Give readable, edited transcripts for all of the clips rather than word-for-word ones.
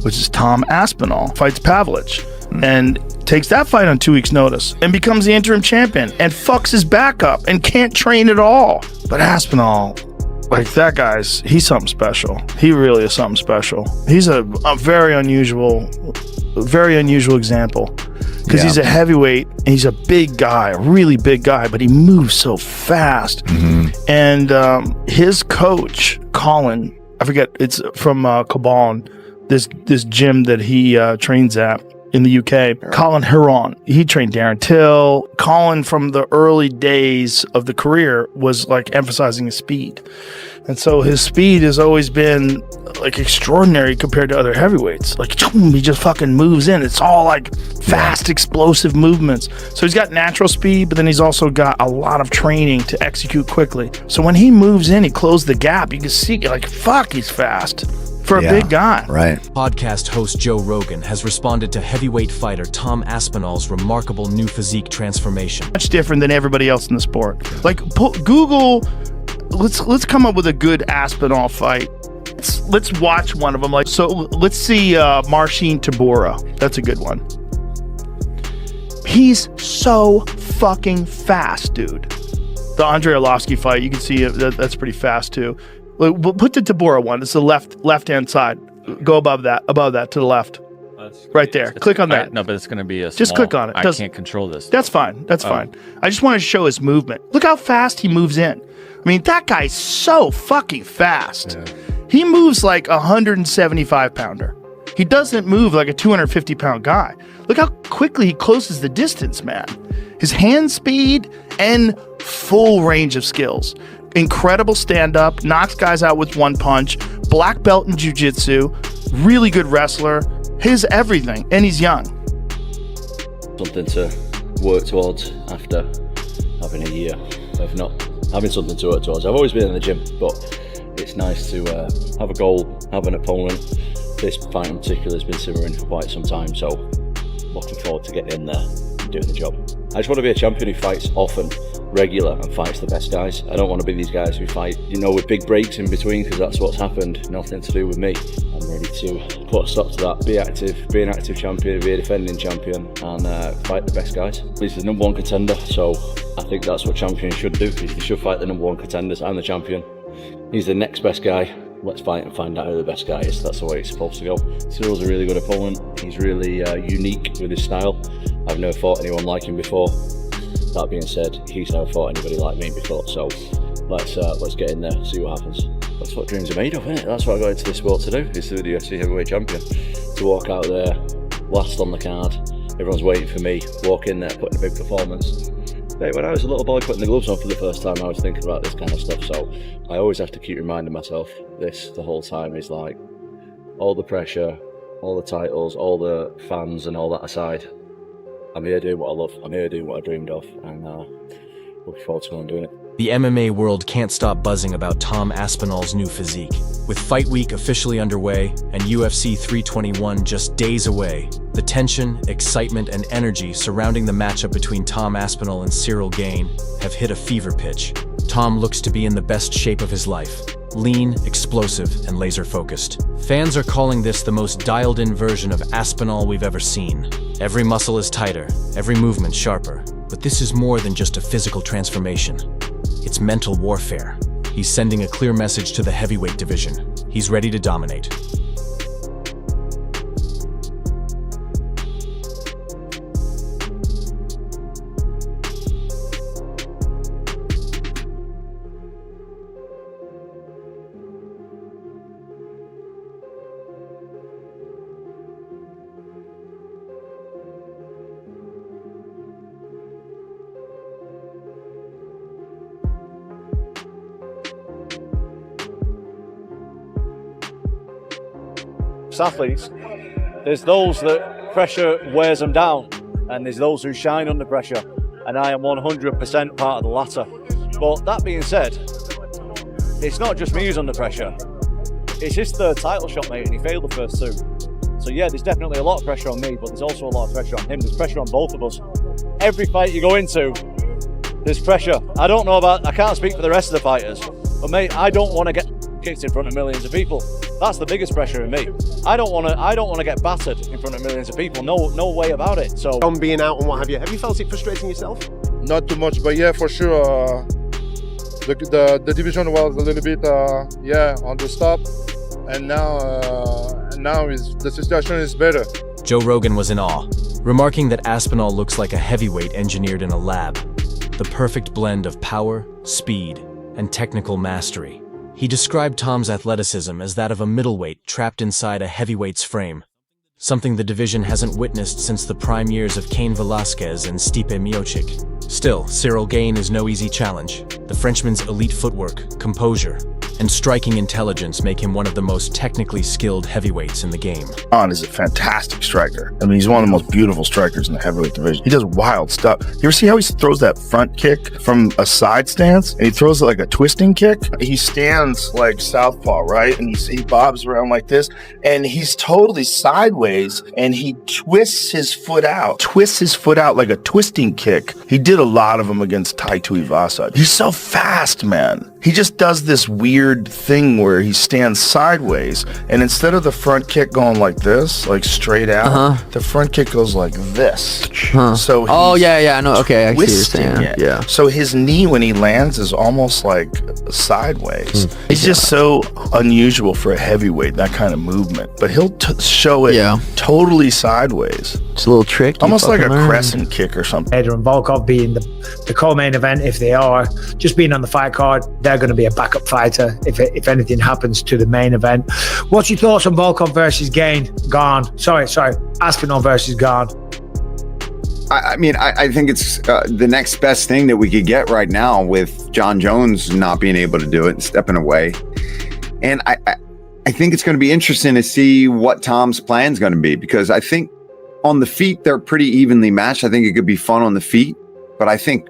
which is Tom Aspinall, fights Pavlich, and takes that fight on 2 weeks' notice, and becomes the interim champion, and fucks his back up, and can't train at all. But Aspinall, like that guy's, he's something special. He really is something special. He's a very unusual example. Because he's a heavyweight, and he's a big guy, a really big guy, but he moves so fast. And his coach, Colin, I forget, it's from Cabal, this gym that he trains at in the UK, Colin Huron. He trained Darren Till. Colin, from the early days of the career, was like emphasizing his speed. And so his speed has always been like extraordinary compared to other heavyweights. Like, he just fucking moves in. It's all like fast, explosive movements. So he's got natural speed, but then he's also got a lot of training to execute quickly. So when he moves in, he closes the gap. You can see, like, fuck, he's fast for a big guy. Right. Podcast host Joe Rogan has responded to heavyweight fighter Tom Aspinall's remarkable new physique transformation. Much different than everybody else in the sport. Like, Google, let's come up with a good Aspinall fight. Let's watch one of them. Like, so let's see Marcin Tybura. That's a good one. He's so fucking fast, dude. The Andrei Arlovsky fight, you can see that's pretty fast too. We'll put the Tybura one. It's the left-hand side. Go above that to the left. Right there. Click on that. No, but it's going to be a small, just click on it. I can't control this. That's fine. That's fine. I just want to show his movement. Look how fast he moves in. I mean, that guy's so fucking fast. Yeah. He moves like a 175-pounder. He doesn't move like a 250-pound guy. Look how quickly he closes the distance, man. His hand speed and full range of skills. Incredible stand-up, knocks guys out with one punch, black belt in jiu-jitsu, really good wrestler, his everything, and he's young. Something to work towards after having a year of not having something to work towards. I've always been in the gym, but it's nice to have a goal, have an opponent. This fight in particular has been simmering for quite some time, so looking forward to getting in there and doing the job. I just want to be a champion who fights often, regular, and fights the best guys. I don't want to be these guys who fight, with big breaks in between, because that's what's happened. Nothing to do with me. I'm ready to put a stop to that, be active, be an active champion, be a defending champion, and fight the best guys. He's the number one contender, so I think that's what champions should do. They should fight the number one contenders and the champion. He's the next best guy. Let's fight and find out who the best guy is. That's the way it's supposed to go. Cyryl's a really good opponent. He's really unique with his style. I've never fought anyone like him before. That being said, he's never fought anybody like me before. So let's get in there, see what happens. That's what dreams are made of, isn't it? That's what I got into this sport to do, is to be the UFC heavyweight champion. To walk out there, last on the card, everyone's waiting for me, walk in there, put in a big performance. When I was a little boy putting the gloves on for the first time, I was thinking about this kind of stuff, so I always have to keep reminding myself this the whole time, is like, all the pressure, all the titles, all the fans and all that aside, I'm here doing what I love, I'm here doing what I dreamed of, and looking forward to going doing it. The MMA world can't stop buzzing about Tom Aspinall's new physique. With Fight Week officially underway and UFC 321 just days away, the tension, excitement, and energy surrounding the matchup between Tom Aspinall and Ciryl Gane have hit a fever pitch. Tom looks to be in the best shape of his life. Lean, explosive, and laser-focused. Fans are calling this the most dialed-in version of Aspinall we've ever seen. Every muscle is tighter, every movement sharper. But this is more than just a physical transformation. It's mental warfare. He's sending a clear message to the heavyweight division. He's ready to dominate. Athletes, there's those that pressure wears them down, and there's those who shine under pressure, and I am 100% part of the latter. But that being said, it's not just me who's under pressure. It's his third title shot, mate, and he failed the first two. So yeah, there's definitely a lot of pressure on me, but there's also a lot of pressure on him. There's pressure on both of us. Every fight you go into, there's pressure. I can't speak for the rest of the fighters, but mate, I don't want to get kicked in front of millions of people. That's the biggest pressure in me. I don't want to get battered in front of millions of people. No way about it. So on being out and what have you felt it frustrating yourself? Not too much, but yeah, for sure. The division was a little bit on the stop, and now the situation is better. Joe Rogan was in awe, remarking that Aspinall looks like a heavyweight engineered in a lab. The perfect blend of power, speed, and technical mastery. He described Tom's athleticism as that of a middleweight trapped inside a heavyweight's frame, something the division hasn't witnessed since the prime years of Cain Velasquez and Stipe Miocic. Still, Ciryl Gane is no easy challenge. The Frenchman's elite footwork, composure, and striking intelligence make him one of the most technically skilled heavyweights in the game. Jon is a fantastic striker. I mean, he's one of the most beautiful strikers in the heavyweight division. He does wild stuff. You ever see how he throws that front kick from a side stance? And he throws it like a twisting kick? He stands like southpaw, right? And he bobs around like this, and he's totally sideways, and he twists his foot out like a twisting kick. He did a lot of them against Tai Tuivasa. He's so fast, man. He just does this weird thing where he stands sideways, and instead of the front kick going like this, like straight out, the front kick goes like this. So I know. Okay, I see what you're saying. Yeah. So his knee when he lands is almost like sideways. He's just so unusual for a heavyweight, that kind of movement. But he'll show it totally sideways. It's a little trick. Almost like a crescent kick or something. Pereira and Volkov being the co-main event, if they are, just being on the fight card, they're going to be a backup fighter if anything happens to the main event. What's your thoughts on Volkov versus Gane? Sorry, Aspinall versus Gane. I mean, I think it's the next best thing that we could get right now with Jon Jones not being able to do it and stepping away. And I think it's going to be interesting to see what Tom's plan is going to be, because I think on the feet, they're pretty evenly matched. I think it could be fun on the feet, but I think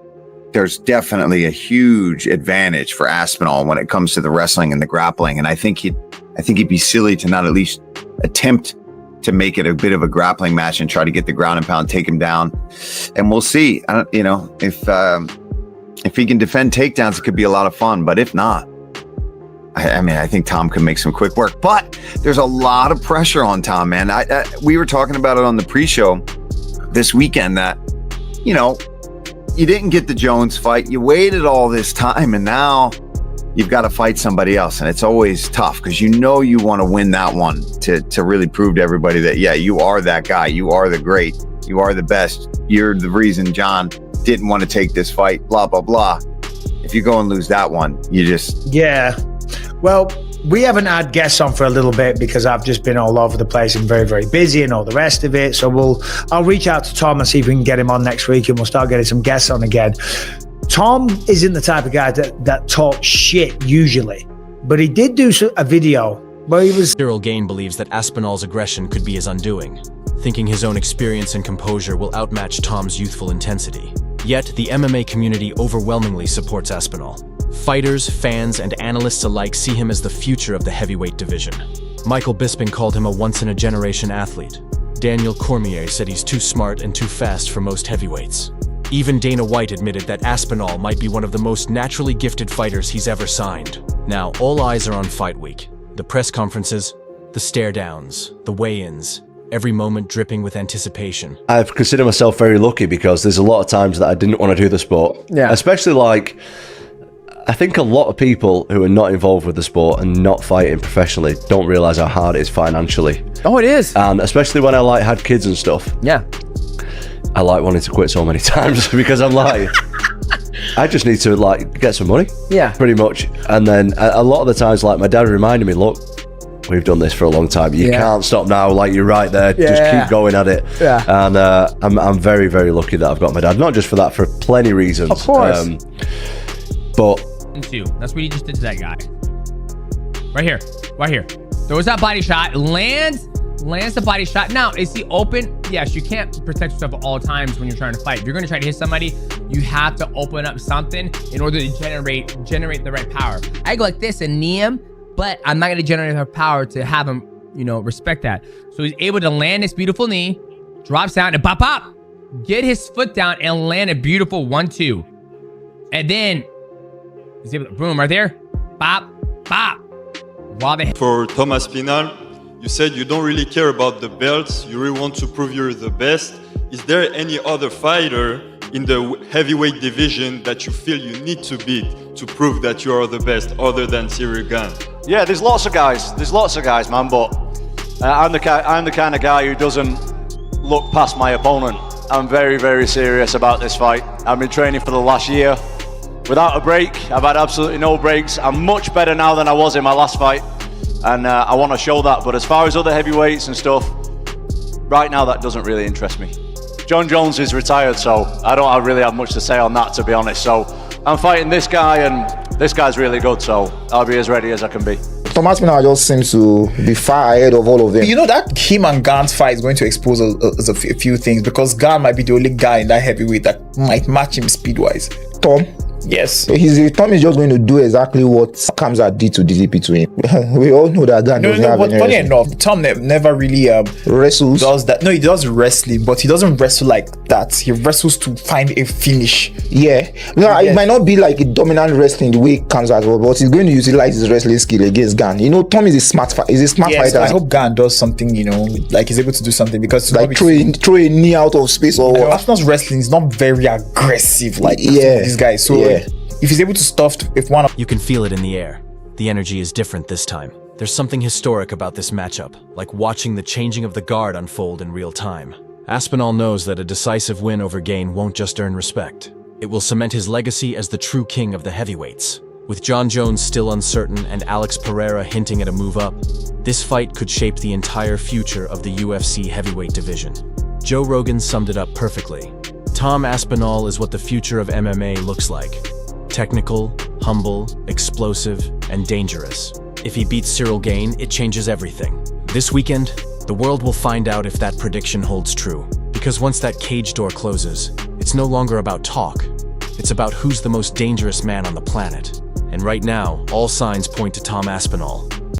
there's definitely a huge advantage for Aspinall when it comes to the wrestling and the grappling. And I think he'd be silly to not at least attempt to make it a bit of a grappling match and try to get the ground and pound, take him down. And we'll see. If he can defend takedowns, it could be a lot of fun. But if not, I think Tom can make some quick work. But there's a lot of pressure on Tom, man. We were talking about it on the pre-show this weekend that, you didn't get the Jones fight. You waited all this time, and now you've got to fight somebody else. And it's always tough because you want to win that one to really prove to everybody that, you are that guy. You are the great. You are the best. You're the reason Jon didn't want to take this fight, blah, blah, blah. If you go and lose that one, you just... Yeah. Well, we haven't had guests on for a little bit because I've just been all over the place and very, very busy and all the rest of it. So I'll reach out to Tom and see if we can get him on next week, and we'll start getting some guests on again. Tom isn't the type of guy that talks shit usually, but he did do a video where he was... Ciryl Gane believes that Aspinall's aggression could be his undoing, thinking his own experience and composure will outmatch Tom's youthful intensity. Yet, the MMA community overwhelmingly supports Aspinall. Fighters, fans, and analysts alike see him as the future of the heavyweight division. Michael Bisping called him a once-in-a-generation athlete. Daniel Cormier said he's too smart and too fast for most heavyweights. Even Dana White admitted that Aspinall might be one of the most naturally gifted fighters he's ever signed. Now, all eyes are on Fight Week. The press conferences, the stare-downs, the weigh-ins, every moment dripping with anticipation. I've considered myself very lucky because there's a lot of times that I didn't want to do the sport. Yeah. Especially I think a lot of people who are not involved with the sport and not fighting professionally don't realize how hard it is financially. Oh, it is. And especially when I had kids and stuff. Yeah. I wanting to quit so many times because I'm I just need to get some money. Yeah. Pretty much. And then a lot of the times, my dad reminded me, look, we've done this for a long time. You can't stop now. You're right there. Just keep going at it. Yeah. And I'm very, very lucky that I've got my dad. Not just for that, for plenty of reasons. Of course. But that's what he just did to that guy. Right here. Throws that body shot, lands the body shot. Now, is he open? Yes, you can't protect yourself at all times when you're trying to fight. If you're going to try to hit somebody, you have to open up something in order to generate the right power. I go like this and knee him, but I'm not going to generate enough power to have him, respect that. So he's able to land this beautiful knee, drops down, and pop, get his foot down and land a beautiful 1-2. And then he's able to, boom, right there, bop. while they For Tom Aspinall, you said you don't really care about the belts. You really want to prove you're the best. Is there any other fighter in the heavyweight division that you feel you need to beat to prove that you are the best, other than Ciryl Gane? Yeah, there's lots of guys. There's lots of guys, man. But I'm the kind of guy who doesn't look past my opponent. I'm very, very serious about this fight. I've been training for the last year without a break. I've had absolutely no breaks. I'm much better now than I was in my last fight, and I want to show that. But as far as other heavyweights and stuff, right now that doesn't really interest me. Jon Jones is retired, so I don't really have much to say on that, to be honest. So I'm fighting this guy, and this guy's really good, so I'll be as ready as I can be. Tom Aspinall just seems to be far ahead of all of them. You know that him and Gane's fight is going to expose a few things, because Gane might be the only guy in that heavyweight that might match him speed-wise. Tom? Yes. Tom is just going to do exactly what Kamzat did to DDP to him. We all know that Gane doesn't have any funny enough, Tom never really wrestles. Does that. No, he does wrestling, but he doesn't wrestle like that. He wrestles to find a finish. Yeah. No, it might not be like a dominant wrestling the way Kamzat was, but he's going to utilize his wrestling skill against Gane. You know, Tom is a smart fighter. I hope Gane does something, like he's able to do something, because like throw a knee out of space or what. Aspinall's wrestling is not very aggressive like this guy. So if he's able to stuff, You can feel it in the air. The energy is different this time. There's something historic about this matchup, like watching the changing of the guard unfold in real time. Aspinall knows that a decisive win over Gane won't just earn respect. It will cement his legacy as the true king of the heavyweights. With Jon Jones still uncertain and Alex Pereira hinting at a move up, this fight could shape the entire future of the UFC heavyweight division. Joe Rogan summed it up perfectly. Tom Aspinall is what the future of MMA looks like. Technical, humble, explosive, and dangerous. If he beats Ciryl Gane, it changes everything. This weekend, the world will find out if that prediction holds true. Because once that cage door closes, it's no longer about talk. It's about who's the most dangerous man on the planet. And right now, all signs point to Tom Aspinall.